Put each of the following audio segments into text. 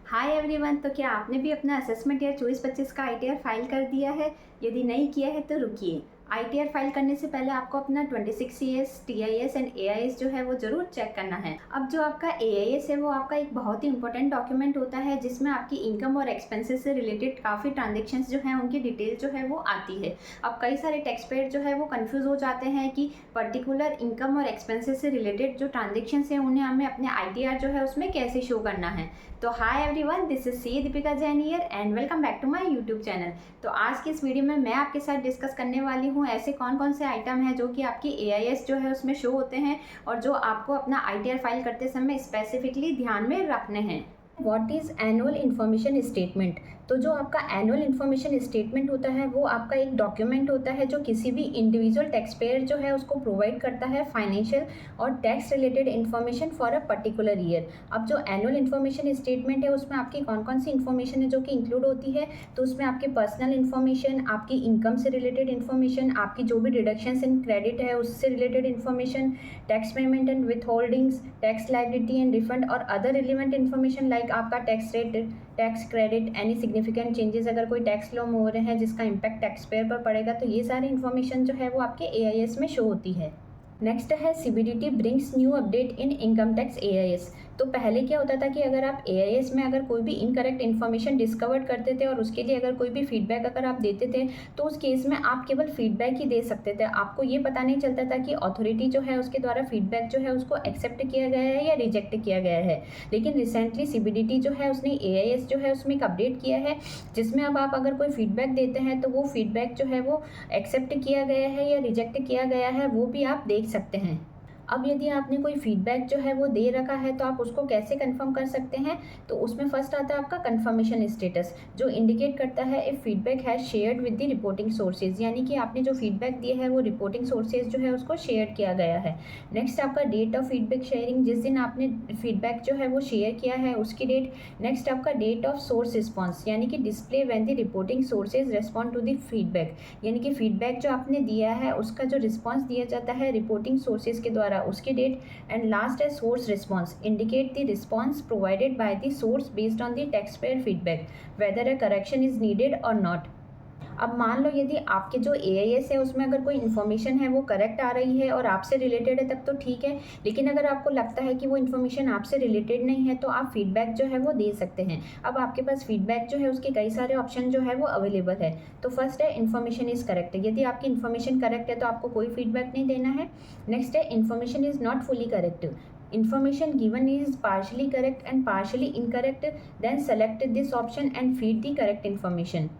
Hi everyone. तो क्या आपने भी अपना असेसमेंट ईयर 24-25 का आईटीआर फाइल कर दिया है? यदि नहीं किया है तो रुकिए। आईटीआर फाइल करने से पहले आपको अपना 26 सीएस, टीआईएस एंड एआईएस जो है वो ज़रूर चेक करना है। अब जो आपका एआईएस है वो आपका एक बहुत ही इंपॉर्टेंट डॉक्यूमेंट होता है जिसमें आपकी इनकम और एक्सपेंसेस से रिलेटेड काफ़ी ट्रांजेक्शंस जो हैं उनकी डिटेल जो है वो आती है। अब कई सारे टैक्स पेयर जो है वो कन्फ्यूज़ हो जाते हैं कि पर्टिकुलर इनकम और एक्सपेंसेस से रिलेटेड जो ट्रांजेक्शंस हैं उन्हें हमें अपने आईटीआर जो है उसमें कैसे शो करना है। तो hi everyone, this is C Deepika Jain here and welcome back to my YouTube channel. तो आज की इस वीडियो में मैं आपके साथ डिस्कस करने वाली हूँ ऐसे कौन कौन से आइटम हैं जो कि आपकी एआईएस जो है उसमें शो होते हैं और जो आपको अपना आईटीआर फाइल करते समय स्पेसिफिकली ध्यान में रखने हैं। What is annual information statement? तो जो आपका एनुअल इन्फॉर्मेशन स्टेटमेंट होता है वो आपका एक डॉक्यूमेंट होता है जो किसी भी इंडिविजुअल टैक्स पेयर जो है उसको प्रोवाइड करता है फाइनेंशियल और tax related information for a particular year. अब जो एनुअल इन्फॉर्मेशन स्टेटमेंट है उसमें आपकी कौन कौन सी इन्फॉर्मेशन है जो कि इंक्लूड होती है, तो उसमें आपकी पर्सनल इन्फॉर्मेशन, आपकी इनकम से रिलेटेड इन्फॉर्मेशन, आपकी जो भी डिडक्शंस इन क्रेडिट है उससे related information, tax payment and with holdings, tax liability and refund और अदर रिलेवेंट इन्फॉर्मेशन लाइक आपका tax rate, tax credit, any significant changes अगर कोई टैक्स लॉ में हो रहे हैं जिसका इम्पैक्ट टैक्स पेयर पर पड़ेगा, तो ये सारी इन्फॉर्मेशन जो है वो आपके एआईएस में शो होती है। नेक्स्ट है CBDT brings new update in income tax AIS. तो पहले क्या होता था कि अगर आप एआईएस में अगर कोई भी इनकरेक्ट इन्फॉर्मेशन डिस्कवर करते थे और उसके लिए अगर कोई भी फीडबैक अगर आप देते थे तो उस केस में आप केवल फीडबैक ही दे सकते थे। आपको ये पता नहीं चलता था कि अथॉरिटी जो है उसके द्वारा फीडबैक जो है उसको एक्सेप्ट किया गया है या रिजेक्ट किया गया है। लेकिन रिसेंटली सीबीडीटी जो है उसने एआईएस जो है उसमें एक अपडेट किया है जिसमें अब आप अगर कोई फीडबैक देते हैं तो वो फीडबैक जो है वो एक्सेप्ट किया गया है या रिजेक्ट किया गया है वो भी आप देख सकते हैं। अब यदि आपने कोई फीडबैक जो है वो दे रखा है तो आप उसको कैसे कंफर्म कर सकते हैं, तो उसमें फर्स्ट आता है आपका कंफर्मेशन स्टेटस जो इंडिकेट करता है if feedback has shared with the reporting sources, यानी कि आपने जो फीडबैक दिया है वो रिपोर्टिंग सोर्सेज जो है उसको शेयर किया गया है। नेक्स्ट आपका डेट ऑफ फीडबैक शेयरिंग, जिस दिन आपने फीडबैक जो है वो शेयर किया है उसकी डेट। नेक्स्ट आपका डेट ऑफ सोर्स रिस्पॉन्स, यानी कि display when the reporting sources respond to the feedback, यानी कि फीडबैक जो आपने दिया है उसका जो रिस्पॉन्स दिया जाता है रिपोर्टिंग सोर्सेज के द्वारा उसकी डेट। एंड लास्ट है source response, indicate the response provided by the source based on the tax payer feedback weather a correction is needed और नॉट। अब मान लो यदि आपके जो एआईएस है उसमें अगर कोई इन्फॉर्मेशन है वो करेक्ट आ रही है और आपसे रिलेटेड है तब तो ठीक है, लेकिन अगर आपको लगता है कि वो इन्फॉर्मेशन आपसे रिलेटेड नहीं है तो आप फीडबैक जो है वो दे सकते हैं। अब आपके पास फीडबैक जो है उसके कई सारे ऑप्शन जो है वो अवेलेबल है। तो फर्स्ट है इन्फॉर्मेशन इज़ करेक्ट, यदि आपकी इन्फॉर्मेशन करेक्ट है तो आपको कोई फीडबैक नहीं देना है। नेक्स्ट है information is not fully correct, information given is partially correct and partially incorrect, then select this option and feed the correct information.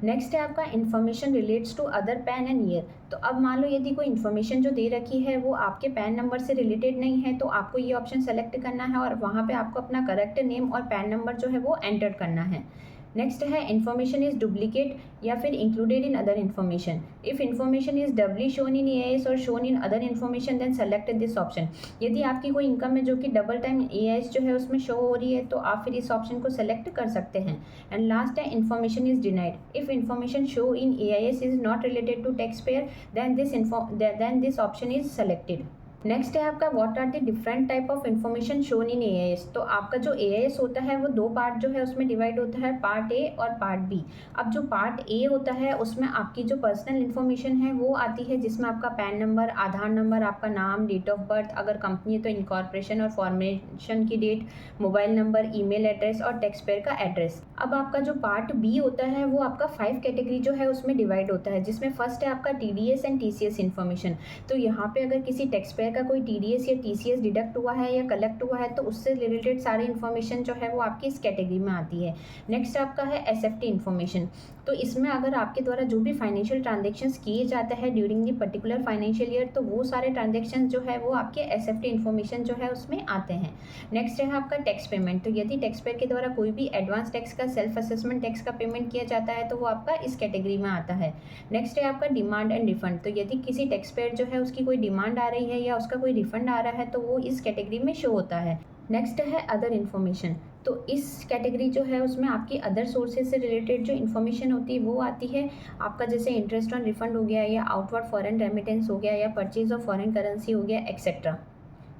Next है आपका information relates to other PAN and year. तो अब मान लो यदि कोई information जो दे रखी है वो आपके पैन नंबर से रिलेटेड नहीं है तो आपको ये ऑप्शन सेलेक्ट करना है और वहाँ पे आपको अपना करेक्ट नेम और पैन नंबर जो है वो एंटर करना है। नेक्स्ट है इन्फॉर्मेशन इज डुप्लीकेट या फिर included in other information. If information is doubly shown in AIS और shown in other information then select this option. यदि आपकी कोई इनकम है जो कि डबल टाइम एआईएस जो है उसमें शो हो रही है तो आप फिर इस ऑप्शन को सेलेक्ट कर सकते हैं। एंड लास्ट है information is denied. If information show in AIS is not related to tax payer then this option is selected. Next है आपका what are the different type of information shown in AIS. तो आपका जो AIS होता है वो दो part जो है उसमें डिवाइड होता है, पार्ट ए और पार्ट बी। अब जो पार्ट ए होता है उसमें आपकी जो पर्सनल इन्फॉर्मेशन है वो आती है जिसमें आपका पैन नंबर, आधार नंबर, आपका नाम, डेट ऑफ बर्थ, अगर कंपनी है तो इनकॉर्पोरेशन और फॉर्मेशन की date, mobile number, email address और टैक्स पेयर का एड्रेस। अब आपका जो पार्ट बी होता है वो आपका 5 कैटेगरी जो है उसमें डिवाइड होता है, जिसमें फर्स्ट है आपका टीडीएस एंड टीसीएस इन्फॉर्मेशन। तो यहाँ पे अगर किसी टैक्स पेयर का कोई टीडीएस या टीसीएस डिडक्ट हुआ है या कलेक्ट हुआ है तो उससे रिलेटेड सारी इन्फॉर्मेशन जो है वो आपकी इस कैटेगरी में आती है। नेक्स्ट आपका है एसएफटी इन्फॉर्मेशन। तो इसमें अगर आपके द्वारा जो भी फाइनेंशियल ट्रांजेक्शन्स किए जाते हैं during the particular financial year तो वो सारे ट्रांजेक्शन जो है वो आपके एसएफटी इन्फॉर्मेशन जो है उसमें आते हैं। नेक्स्ट है आपका टैक्स पेमेंट। तो यदि टैक्स पेयर के द्वारा कोई भी एडवांस टैक्स का, सेल्फ असेसमेंट टैक्स का पेमेंट किया जाता है तो वो आपका इस कैटेगरी में आता है। नेक्स्ट है आपका डिमांड एंड रिफंड। तो यदि किसी टैक्स पेयर जो है उसकी कोई डिमांड आ रही है या उसका कोई रिफंड आ रहा है तो वो इस कैटेगरी में शो होता है। नेक्स्ट है अदर इन्फॉर्मेशन। तो इस कैटेगरी जो है उसमें आपकी अदर सोर्सेज से रिलेटेड जो इन्फॉर्मेशन होती है वो आती है। आपका जैसे इंटरेस्ट ऑन रिफंड हो गया या आउटवर्ड फॉरेन रेमिटेंस हो गया या परचेज ऑफ फॉरेन करेंसी हो गया एक्सेट्रा।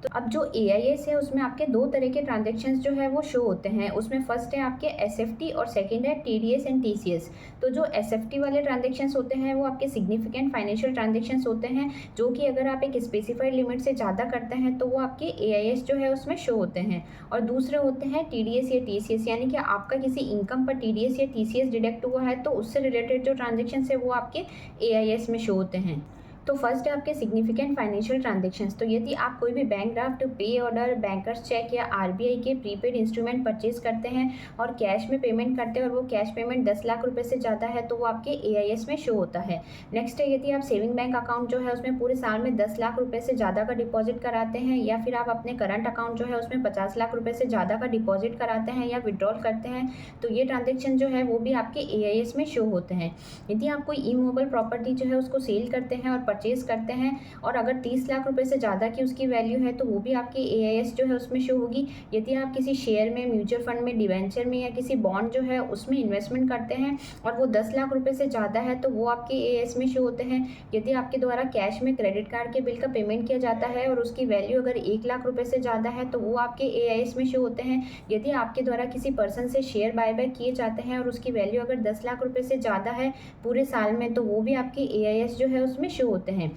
तो अब जो AIS है उसमें आपके दो तरह के ट्रांजेक्शन्स जो है वो शो होते हैं। उसमें फर्स्ट है आपके SFT और सेकंड है TDS एंड TCS। तो जो SFT वाले ट्रांजेक्शन्स होते हैं वो आपके सिग्निफिकेंट फाइनेंशियल ट्रांजेक्शन्स होते हैं, जो कि अगर आप एक स्पेसिफाइड लिमिट से ज़्यादा करते हैं तो वो आपके AIS जो है उसमें शो होते हैं। और दूसरे होते हैं TDS या TCS, यानी कि आपका किसी इनकम पर TDS या TCS डिडक्ट हुआ है तो उससे रिलेटेड जो ट्रांजेक्शन्स है वो आपके AIS में शो होते हैं। तो फर्स्ट है आपके सिग्निफिकेंट फाइनेंशियल ट्रांजेक्शन्स। तो यदि आप कोई भी बैंक ड्राफ्ट, पे ऑर्डर, बैंकर्स चेक या RBI के प्रीपेड इंस्ट्रूमेंट परचेज करते हैं और कैश में पेमेंट करते हैं और वो कैश पेमेंट 10 लाख रुपए से ज़्यादा है तो वो आपके AIS में शो होता है। नेक्स्ट है यदि आप सेविंग बैंक अकाउंट जो है उसमें पूरे साल में 10 लाख रुपये से ज़्यादा का डिपॉजिट कराते हैं, या फिर आप अपने करंट अकाउंट जो है उसमें 50 लाख रुपये से ज़्यादा का डिपॉजिट कराते हैं या विड्रॉल करते हैं, तो ये ट्रांजेक्शन जो है वो भी आपके AIS में शो होते हैं। यदि आप कोई इमूवेबल प्रॉपर्टी जो है उसको सेल करते हैं और परचेज करते हैं और अगर 30 लाख रुपए से ज़्यादा की उसकी वैल्यू है तो वो भी आपकी AIS जो है उसमें शो होगी। यदि आप किसी शेयर में, म्यूचुअल फंड में, डिवेंचर में या किसी बॉन्ड जो है उसमें इन्वेस्टमेंट करते हैं और वो 10 लाख रुपए से ज़्यादा है तो वो आपके AIS में शो होते हैं। यदि आपके द्वारा कैश में क्रेडिट कार्ड के बिल का पेमेंट किया जाता है और उसकी वैल्यू अगर 1 लाख रुपए से ज़्यादा है तो वो आपके AIS में शो होते हैं। यदि आपके द्वारा किसी पर्सन से शेयर बायबैक किए जाते हैं और उसकी वैल्यू अगर 10 लाख रुपए से ज़्यादा है पूरे साल में तो वो भी आपके AIS जो है उसमें शो होते हैं।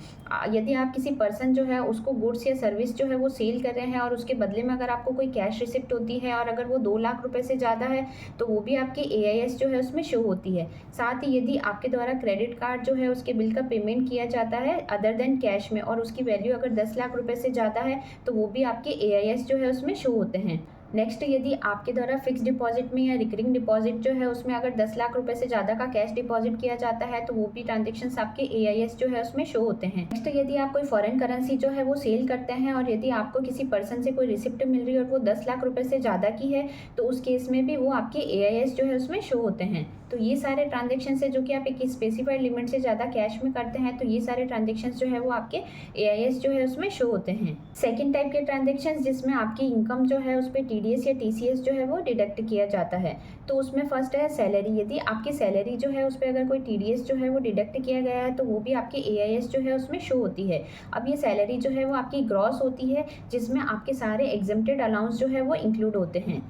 यदि आप किसी पर्सन जो है उसको गुड्स या सर्विस जो है वो सेल कर रहे हैं और उसके बदले में अगर आपको कोई कैश रिसिप्ट होती है और अगर वो 2 लाख रुपए से ज़्यादा है तो वो भी आपके AIS जो है उसमें शो होती है। साथ ही यदि आपके द्वारा क्रेडिट कार्ड जो है उसके बिल का पेमेंट किया जाता है अदर देन कैश में और उसकी वैल्यू अगर 10 लाख रुपए से ज़्यादा है तो वो भी आपके AIS जो है उसमें शो होते हैं। नेक्स्ट यदि आपके द्वारा फिक्स डिपॉजिट में या रिकरिंग डिपॉजिट जो है उसमें अगर 10 लाख रुपए से ज़्यादा का कैश डिपॉजिट किया जाता है तो वो भी ट्रांजेक्शन्स आपके AIS जो है उसमें शो होते हैं। नेक्स्ट यदि आप कोई फॉरेन करेंसी जो है वो सेल करते हैं और यदि आपको किसी पर्सन से कोई रिसिप्ट मिल रही है और वो 10 लाख रुपए से ज़्यादा की है तो उस केस में भी वो आपके AIS जो है उसमें शो होते हैं। तो ये सारे ट्रांजेक्शन्स है जो कि आप एक स्पेसिफाइड लिमिट से ज़्यादा कैश में करते हैं तो ये सारे ट्रांजेक्शन्स जो है वो आपके AIS जो है उसमें शो होते हैं। सेकंड टाइप के ट्रांजेक्शन्स जिसमें आपकी इनकम जो है उस पर TDS या TCS जो है वो डिडक्ट किया जाता है। तो उसमें फर्स्ट है सैलरी। यदि आपकी सैलरी जो है उस पर अगर कोई TDS जो है वो डिडक्ट किया गया है तो वो भी आपके AIS जो है उसमें शो होती है। अब ये सैलरी जो है वो आपकी ग्रॉस होती है जिसमें आपके सारे एग्जेम्प्टेड अलाउंस जो है वो इंक्लूड होते हैं।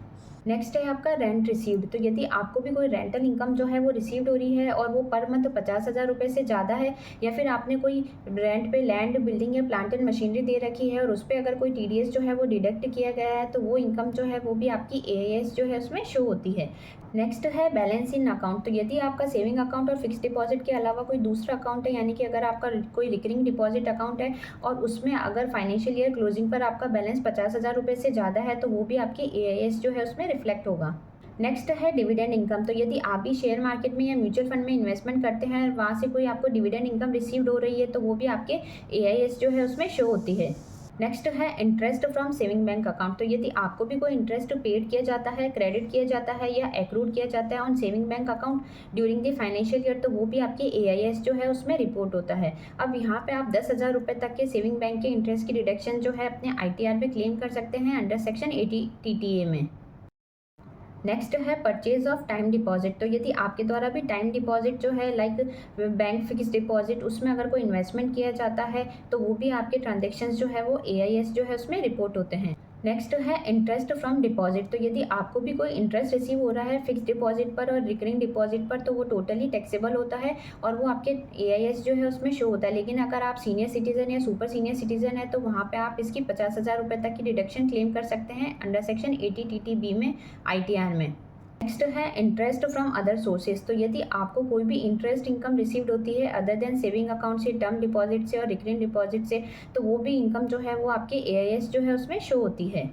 नेक्स्ट है आपका रेंट रिसीव्ड। तो यदि आपको भी कोई रेंटल इनकम जो है वो रिसीव्ड हो रही है और वो पर मंथ 50,000 रुपये से ज़्यादा है, या फिर आपने कोई रेंट पे लैंड, बिल्डिंग या प्लांट एंड मशीनरी दे रखी है और उस पर अगर कोई TDS जो है वो डिडक्ट किया गया है तो वो इनकम जो है वो भी आपकी AIS जो है उसमें शो होती है। नेक्स्ट है बैलेंस इन अकाउंट। तो यदि आपका सेविंग अकाउंट और फिक्स डिपॉजिट के अलावा कोई दूसरा अकाउंट है, यानी कि अगर आपका कोई रिकरिंग डिपॉजिट अकाउंट है और उसमें अगर फाइनेंशियल ईयर क्लोजिंग पर आपका बैलेंस 50,000 रुपये से ज़्यादा है तो वो भी आपकी AIS जो है उसमें रिफ्लेक्ट होगा। नेक्स्ट है डिविडेंड इनकम। तो यदि आप भी शेयर मार्केट में या म्यूचुअल फंड में इन्वेस्टमेंट करते हैं और वहाँ से कोई आपको डिविडेंड इनकम रिसीव्ड हो रही है तो वो भी आपके AIS जो है उसमें शो होती है। नेक्स्ट है interest from saving bank account. तो यदि आपको भी कोई इंटरेस्ट पेड किया जाता है, क्रेडिट किया जाता है या एक्रूड किया जाता है on saving bank account during the financial year तो वो भी आपके AIS जो है उसमें रिपोर्ट होता है। अब यहाँ पे आप 10,000 रुपये तक के सेविंग बैंक के इंटरेस्ट की डिडक्शन जो है अपने ITR पे क्लेम कर सकते हैं अंडर सेक्शन 80 TTA में। नेक्स्ट है परचेज ऑफ टाइम डिपॉजिट। तो यदि आपके द्वारा भी टाइम डिपॉजिट जो है लाइक बैंक फिक्स डिपॉजिट उसमें अगर कोई इन्वेस्टमेंट किया जाता है तो वो भी आपके ट्रांजेक्शन्स जो है वो AIS जो है उसमें रिपोर्ट होते हैं। नेक्स्ट है इंटरेस्ट फ्रॉम डिपॉजिट। तो यदि आपको भी कोई इंटरेस्ट रिसीव हो रहा है फिक्स डिपॉजिट पर और रिकरिंग डिपॉजिट पर तो वो टोटली टैक्सेबल होता है और वो आपके AIS जो है उसमें शो होता है। लेकिन अगर आप सीनियर सिटीजन या सुपर सीनियर सिटीजन है तो वहाँ पे आप इसकी 50,000 रुपये तक की डिडक्शन क्लेम कर सकते हैं अंडर सेक्शन 80 TTB में ITR में। नेक्स्ट है इंटरेस्ट फ्रॉम अदर सोर्सेज। तो यदि आपको कोई भी इंटरेस्ट इनकम रिसीव्ड होती है अदर देन सेविंग अकाउंट से, टर्म डिपॉजिट से और रिकरिंग डिपॉजिट से तो वो भी इनकम जो है वो आपके AIS जो है उसमें शो होती है।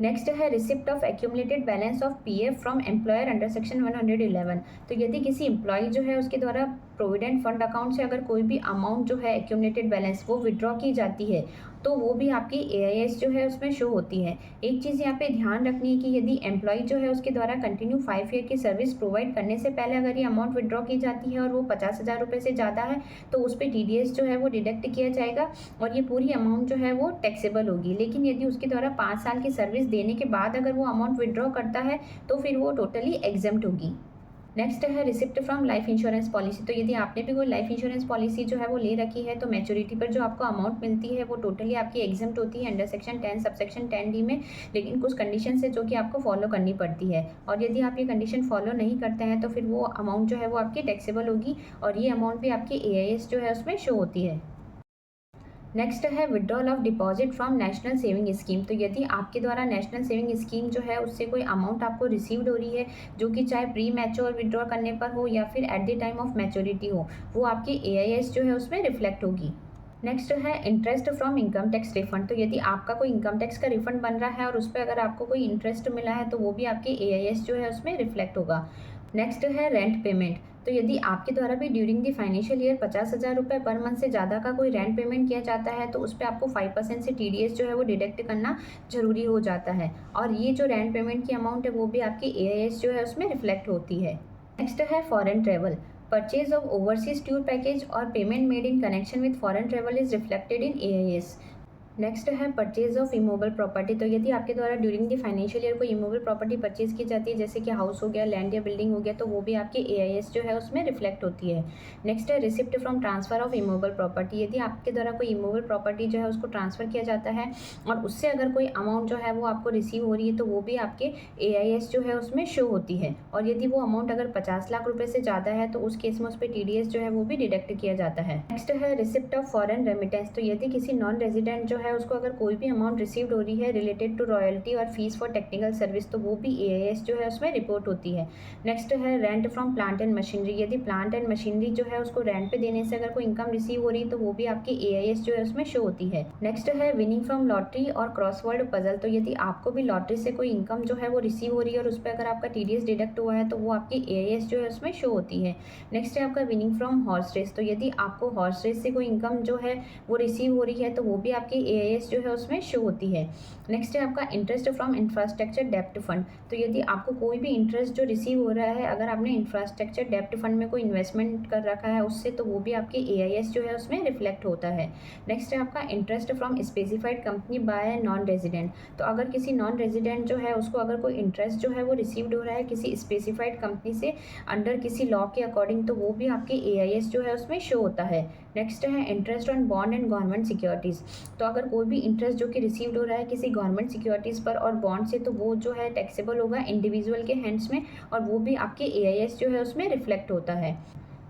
नेक्स्ट है receipt of accumulated balance of PF from employer under section 111। तो यदि किसी एम्प्लॉय जो है उसके द्वारा प्रोविडेंट फंड अकाउंट से अगर कोई भी अमाउंट जो है एक्यूमुलेटेड बैलेंस वो विड्रॉ की जाती है तो वो भी आपकी AIS जो है उसमें शो होती है। एक चीज़ यहाँ पे ध्यान रखनी है कि यदि एम्प्लॉय जो है उसके द्वारा कंटिन्यू 5 ईयर की सर्विस प्रोवाइड करने से पहले अगर ये अमाउंट विड्रॉ की जाती है और वो 50,000 रुपये से ज़्यादा है तो उस पर TDS जो है वो डिडक्ट किया जाएगा और ये पूरी अमाउंट जो है वो टैक्सेबल होगी। लेकिन यदि उसके द्वारा 5 साल की सर्विस देने के बाद अगर वो अमाउंट विड्रॉ करता है तो फिर वो टोटली एग्जेम्प्ट होगी। नेक्स्ट है receipt from life insurance policy. तो यदि आपने भी कोई लाइफ इंश्योरेंस पॉलिसी जो है वो ले रखी है तो मैच्योरिटी पर जो आपको अमाउंट मिलती है वो टोटली आपकी एग्जम्प्ट होती है अंडर सेक्शन 10 सबसेक्शन 10D में, लेकिन कुछ कंडीशन है जो कि आपको फॉलो करनी पड़ती है, और यदि आप ये कंडीशन फॉलो नहीं करते हैं तो फिर वो अमाउंट जो है वो आपकी टैक्सेबल होगी, और ये अमाउंट भी आपकी AIS जो है उसमें शो होती है। नेक्स्ट है withdrawal of deposit from national saving scheme. तो यदि आपके द्वारा नेशनल सेविंग स्कीम जो है उससे कोई अमाउंट आपको रिसीव्ड हो रही है जो कि चाहे प्री मैच्योर विड्रॉ करने पर हो या फिर at the time of maturity हो, वो आपकी AIS जो है उसमें रिफ्लेक्ट होगी। नेक्स्ट है interest from income tax refund. तो यदि आपका कोई इनकम टैक्स का रिफंड बन रहा है और उस पर अगर आपको कोई इंटरेस्ट मिला है तो वो भी आपकी AIS जो है उसमें रिफ्लेक्ट होगा। नेक्स्ट है रेंट पेमेंट। तो यदि आपके द्वारा भी ड्यूरिंग द फाइनेंशियल ईयर 50,000 रुपये पर मंथ से ज़्यादा का कोई रेंट पेमेंट किया जाता है तो उस पर आपको 5% से TDS जो है वो डिडक्ट करना जरूरी हो जाता है, और ये जो रेंट पेमेंट की अमाउंट है वो भी आपकी AIS जो है उसमें रिफ्लेक्ट होती है। नेक्स्ट है foreign travel. Purchase of overseas tour package और payment made in connection with foreign travel is reflected in AIS। Next है परचेज ऑफ इमूवेबल प्रॉपर्टी। तो यदि आपके द्वारा ड्यूरिंग द फाइनेंशियल ईयर कोई इमूवेबल प्रॉपर्टी परचेज की जाती है जैसे कि हाउस हो गया, लैंड या बिल्डिंग हो गया, तो वो भी आपकी AIS जो है उसमें रिफ्लेक्ट होती है। नेक्स्ट है receipt from transfer of immovable property. यदि आपके द्वारा कोई इमूवेबल प्रॉपर्टी जो है उसको ट्रांसफर किया जाता है और उससे अगर कोई अमाउंट जो है वो आपको रिसीव हो रही है तो वो भी आपके AIS जो है उसमें शो होती है, और यदि वो अमाउंट अगर 50 लाख रुपये से ज़्यादा है तो उस केस में उस पर TDS जो है वो भी डिडक्ट किया जाता है। नेक्स्ट है रिसिप्ट ऑफ फॉरेन रेमिटेंस। तो यदि किसी नॉन रेजिडेंट जो है उसको अगर कोई भी अमाउंट रिसीव्ड हो रही है रिलेटेड टू रॉयल्टी और फीस फॉर टेक्निकल सर्विस तो वो भी AIS जो है उसमें रिपोर्ट होती है। नेक्स्ट है rent from plant and machinery. यदि प्लांट एंड मशीनरी जो है उसको रेंट पे देने से अगर कोई इनकम रिसीव हो रही है तो वो भी आपकी AIS जो है उसमें शो होती है। नेक्स्ट है विनिंग फ्रॉम लॉटरी और क्रॉसवर्ड पजल। तो यदि आपको भी लॉटरी से कोई इनकम जो है वो रिसीव हो रही है और उस पर अगर आपका TDS डिडक्ट हुआ है तो वो आपकी AIS जो है उसमें शो होती है। नेक्स्ट है आपका विनिंग फ्रॉम हॉर्स रेस। तो यदि आपको हॉर्स रेस से कोई इनकम जो है वो रिसीव हो रही है तो वो भी आपकी AIS जो है उसमें शो होती है। नेक्स्ट है आपका इंटरेस्ट फ्रॉम इंफ्रास्ट्रक्चर डेप्ट फंड। तो यदि आपको कोई भी इंटरेस्ट जो रिसीव हो रहा है अगर आपने इंफ्रास्ट्रक्चर डेप्ट फंड में कोई इन्वेस्टमेंट कर रखा है उससे तो वो भी आपकी AIS जो है उसमें रिफ्लेक्ट होता है। नेक्स्ट है आपका interest from specified company by non resident. तो अगर किसी नॉन रेजिडेंट जो है उसको अगर कोई इंटरेस्ट जो है वो रिसीव्ड हो रहा है किसी स्पेसिफाइड कंपनी से अंडर किसी लॉ के अकॉर्डिंग तो वो भी आपकी AIS जो है उसमें शो होता है। नेक्स्ट है interest on bond and government securities. तो अगर कोई भी इंटरेस्ट जो कि रिसीव्ड हो रहा है किसी गवर्नमेंट सिक्योरिटीज़ पर और बॉन्ड से तो वो जो है टैक्सेबल होगा इंडिविजुअल के हैंड्स में, और वो भी आपके AIS जो है उसमें रिफ्लेक्ट होता है।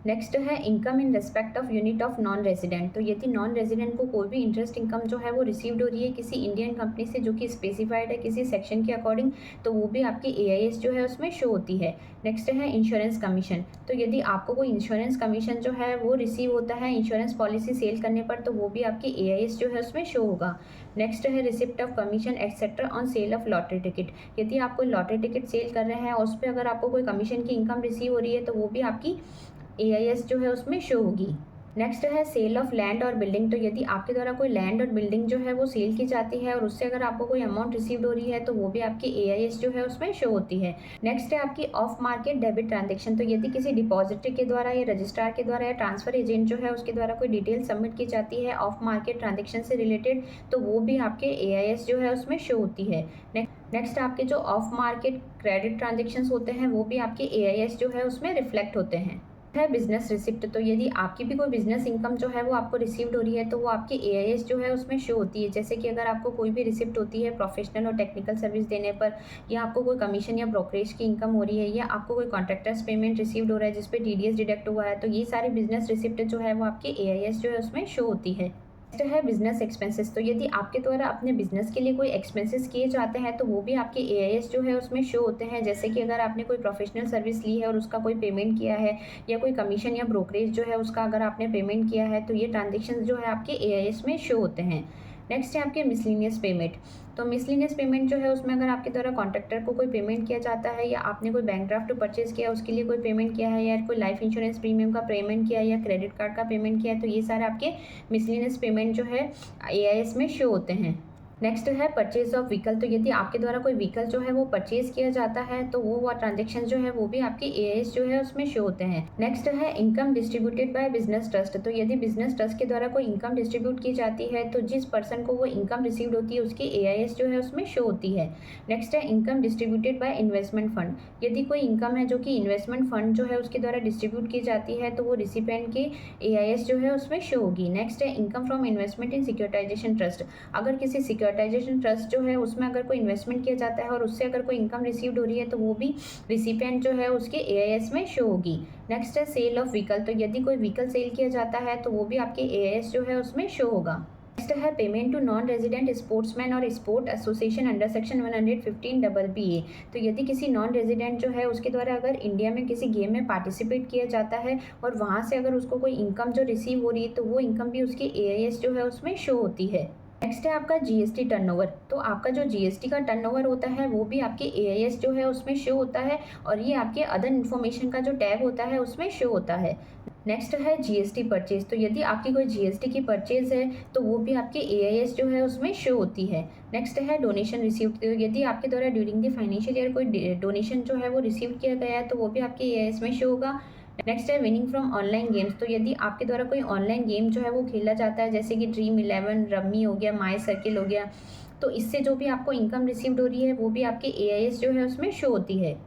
नेक्स्ट है income in respect of unit of non resident. तो यदि नॉन रेजिडेंट को कोई भी इंटरेस्ट इनकम जो है वो रिसीव्ड हो रही है किसी इंडियन कंपनी से जो कि स्पेसिफाइड है किसी सेक्शन के अकॉर्डिंग तो वो भी आपकी AIS जो है उसमें शो होती है। नेक्स्ट है इंश्योरेंस कमीशन। तो यदि आपको कोई इंश्योरेंस कमीशन जो है वो रिसीव होता है इंश्योरेंस पॉलिसी सेल करने पर तो वो भी आपकी AIS जो है उसमें शो होगा। नेक्स्ट है receipt of commission etcetera on sale of lottery ticket. यदि आप कोई लॉटरी टिकट सेल कर रहे हैं और उस पर अगर आपको कोई कमीशन की इनकम रिसीव हो रही है तो वो भी आपकी AIS जो है उसमें शो होगी। नेक्स्ट है सेल ऑफ लैंड और बिल्डिंग। तो यदि आपके द्वारा कोई लैंड और बिल्डिंग जो है वो सेल की जाती है और उससे अगर आपको कोई अमाउंट रिसीव्ड हो रही है तो वो भी आपकी AIS जो है उसमें शो होती है। नेक्स्ट है आपकी ऑफ मार्केट डेबिट ट्रांजेक्शन। तो यदि किसी डिपॉजिटरी के द्वारा या रजिस्ट्रार के द्वारा या ट्रांसफर एजेंट जो है उसके द्वारा कोई डिटेल सबमिट की जाती है ऑफ मार्केट ट्रांजेक्शन से रिलेटेड तो वो भी आपके AIS जो है उसमें शो होती है। नेक्स्ट आपके जो ऑफ मार्केट क्रेडिट ट्रांजेक्शन्स होते हैं वो भी आपके AIS जो है उसमें रिफ्लेक्ट होते हैं। है बिजनेस रिसिप्ट। तो यदि आपकी भी कोई बिजनेस इनकम जो है वो आपको रिसीव्ड हो रही है तो वो आपकी AIS जो है उसमें शो होती है। जैसे कि अगर आपको कोई भी रिसिप्ट होती है प्रोफेशनल और टेक्निकल सर्विस देने पर, या आपको कोई कमीशन या ब्रोकरेज की इनकम हो रही है, या आपको कोई कॉन्ट्रैक्टर्स पेमेंट रिसीव्ड हो रहा है जिस पे TDS डिडक्ट हुआ है, तो ये सारी बिजनेस रिसिप्ट जो है वो आपकी AIS जो है उसमें शो होती है। नेक्स्ट है बिजनेस एक्सपेंसेस। तो यदि आपके द्वारा अपने बिजनेस के लिए कोई एक्सपेंसेस किए जाते हैं तो वो भी आपके AIS जो है उसमें शो होते हैं। जैसे कि अगर आपने कोई प्रोफेशनल सर्विस ली है और उसका कोई पेमेंट किया है, या कोई कमीशन या ब्रोकरेज जो है उसका अगर आपने पेमेंट किया है तो ये ट्रांजेक्शन जो है आपके AIS में शो होते हैं। नेक्स्ट है आपके मिसलिनियस पेमेंट। तो मिसलिनियस पेमेंट जो है उसमें अगर आपके द्वारा कॉन्ट्रैक्टर को कोई पेमेंट किया जाता है, या आपने कोई बैंक ड्राफ्ट परचेज किया उसके लिए कोई पेमेंट किया है, या कोई लाइफ इंश्योरेंस प्रीमियम का पेमेंट किया है, या क्रेडिट कार्ड का पेमेंट किया है, तो ये सारे आपके मिसलिनियस पेमेंट जो है AIS में शो होते हैं। नेक्स्ट है परचेज ऑफ व्हीकल। तो यदि आपके द्वारा कोई व्हीकल जो है वो परचेज किया जाता है तो वो ट्रांजेक्शन जो है वो भी आपके एआईएस जो है उसमें शो होते हैं। नेक्स्ट है income distributed by business trust. तो यदि बिजनेस ट्रस्ट के द्वारा कोई इनकम डिस्ट्रीब्यूट की जाती है तो जिस पर्सन को वो इनकम रिसीव्ड होती है उसकी एआईएस जो है उसमें शो होती है। नेक्स्ट है income distributed by investment fund. यदि कोई इनकम है जो कि इन्वेस्टमेंट फंड जो है उसके द्वारा डिस्ट्रीब्यूट की जाती है तो वो रिसिपेंट की एआईएस जो है उसमें शो होगी। नेक्स्ट है income from investment in securitisation trust. अगर किसी सिक्योरिटाइजेशन ट्रस्ट जो है उसमें अगर कोई इन्वेस्टमेंट किया जाता है और उससे अगर कोई इनकम रिसीव्ड हो रही है तो वो भी रिसिपेंट जो है उसके एआईएस में शो होगी। नेक्स्ट है सेल ऑफ व्हीकल। तो यदि कोई व्हीकल सेल किया जाता है तो वो भी आपके एआईएस जो है उसमें शो होगा। नेक्स्ट है payment to non resident sportsman और sport association under section 115BA। तो यदि किसी नॉन रेजिडेंट जो है उसके द्वारा अगर इंडिया में किसी गेम में पार्टिसिपेट किया जाता है और वहाँ से अगर उसको कोई इनकम जो रिसीव हो रही है तो वो इनकम भी उसके एआईएस जो है उसमें शो होती है। नेक्स्ट है आपका जीएसटी टर्नओवर। तो आपका जो जीएसटी का टर्नओवर होता है वो भी आपके एआईएस जो है उसमें शो होता है और ये आपके अदर इन्फॉर्मेशन का जो टैग होता है उसमें शो होता है। नेक्स्ट है जीएसटी परचेज। तो यदि आपकी कोई जीएसटी की परचेज है तो वो भी आपके एआईएस जो है उसमें शो होती है। नेक्स्ट है डोनेशन रिसीव्ड। तो यदि आपके द्वारा ड्यूरिंग द फाइनेंशियल ईयर कोई डोनेशन जो है वो रिसीव किया गया है तो वो भी आपके एआईएस में शो होगा। नेक्स्ट है विनिंग फ्रॉम ऑनलाइन गेम्स। तो यदि आपके द्वारा कोई ऑनलाइन गेम जो है वो खेला जाता है जैसे कि ड्रीम11, रम्मी हो गया, माई सर्किल हो गया, तो इससे जो भी आपको इनकम रिसीव्ड हो रही है वो भी आपके एआईएस जो है उसमें शो होती है।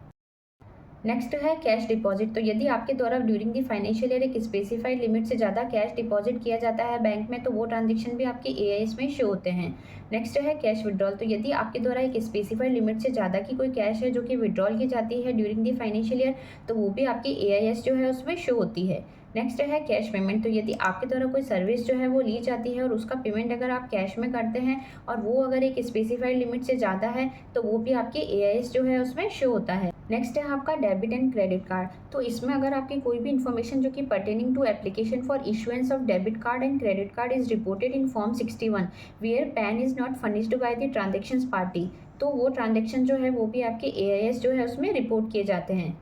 नेक्स्ट है कैश डिपॉजिट। तो यदि आपके द्वारा ड्यूरिंग द फाइनेंशियल ईयर एक स्पेसिफाइड लिमिट से ज़्यादा कैश डिपॉजिट किया जाता है बैंक में तो वो ट्रांजेक्शन भी आपके एआईएस में शो होते हैं। नेक्स्ट है कैश विड्रॉल। तो यदि आपके द्वारा एक स्पेसिफाइड लिमिट से ज़्यादा की कोई कैश है जो कि विड्रॉल की जाती है ड्यूरिंग द फाइनेंशियल ईयर तो वो भी आपकी एआईएस जो है उसमें शो होती है। नेक्स्ट है कैश पेमेंट। तो यदि आपके द्वारा कोई सर्विस जो है वो ली जाती है और उसका पेमेंट अगर आप कैश में करते हैं और वो अगर एक स्पेसिफाइड लिमिट से ज़्यादा है तो वो भी आपके एआईएस जो है उसमें शो होता है। नेक्स्ट है आपका डेबिट एंड क्रेडिट कार्ड। तो इसमें अगर आपकी कोई भी इन्फॉर्मेशन जो कि pertaining to application for issuance of debit card and credit card is reported in form 61 where PAN is not furnished by the transaction party, तो वो ट्रांजेक्शन जो है वो भी आपके एआईएस जो है उसमें रिपोर्ट किए जाते हैं।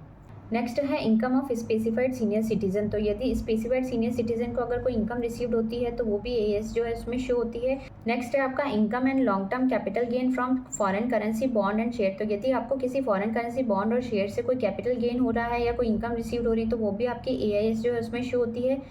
नेक्स्ट है income of specified senior citizen. तो यदि स्पेसिफाइड सीनियर सिटीजन को अगर कोई इनकम रिसीव्ड होती है तो वो भी एआईएस जो है उसमें शो होती है। नेक्स्ट है आपका income and long term capital gain from foreign currency bond and share. तो यदि आपको किसी फॉरेन करेंसी बॉन्ड और शेयर से कोई कैपिटल गेन हो रहा है या कोई इनकम रिसीव्ड हो रही है तो वो भी आपकी एआईएस जो है उसमें शो होती है।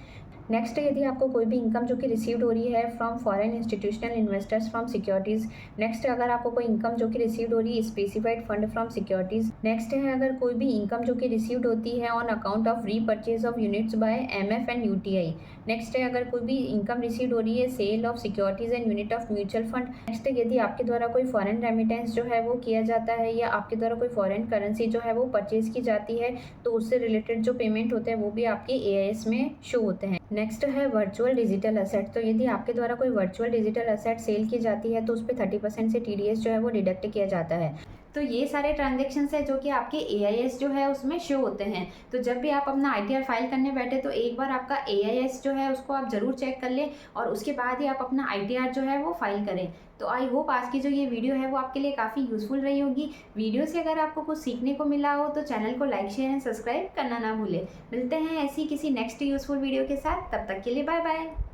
नेक्स्ट यदि आपको कोई भी इनकम जो कि रिसीव्ड हो रही है from foreign institutional investors from securities. Next अगर आपको कोई इनकम जो कि रिसीव्ड हो रही है specified fund from securities. Next है अगर कोई भी इनकम जो कि रिसीव्ड होती है on account of repurchase of units by MF and UTI. Next है अगर कोई भी इनकम रिसीव्ड हो रही है sale of securities and unit of mutual fund. Next यदि आपके द्वारा कोई फॉरेन रेमिटेंस जो है वो किया जाता है या आपके द्वारा कोई फॉरेन करेंसी जो है वो परचेज की जाती है तो उससे रिलेटेड जो पेमेंट होते हैं वो भी आपके एआईएस में शो होते हैं। नेक्स्ट है वर्चुअल डिजिटल असेट। तो यदि आपके द्वारा कोई वर्चुअल डिजिटल असेट सेल की जाती है तो उस पर 30% से टीडीएस जो है वो डिडक्ट किया जाता है। तो ये सारे ट्रांजेक्शन्स है जो कि आपके एआईएस जो है उसमें शो होते हैं। तो जब भी आप अपना आईटीआर फाइल करने बैठे तो एक बार आपका एआईएस जो है उसको आप ज़रूर चेक कर लें और उसके बाद ही आप अपना आईटीआर जो है वो फाइल करें। तो आई होप आज की जो ये वीडियो है वो आपके लिए काफ़ी यूज़फुल रही होगी। वीडियो से अगर आपको कुछ सीखने को मिला हो तो चैनल को लाइक शेयर एंड सब्सक्राइब करना ना भूलें। मिलते हैं ऐसी किसी नेक्स्ट यूज़फुल वीडियो के साथ, तब तक के लिए बाय बाय।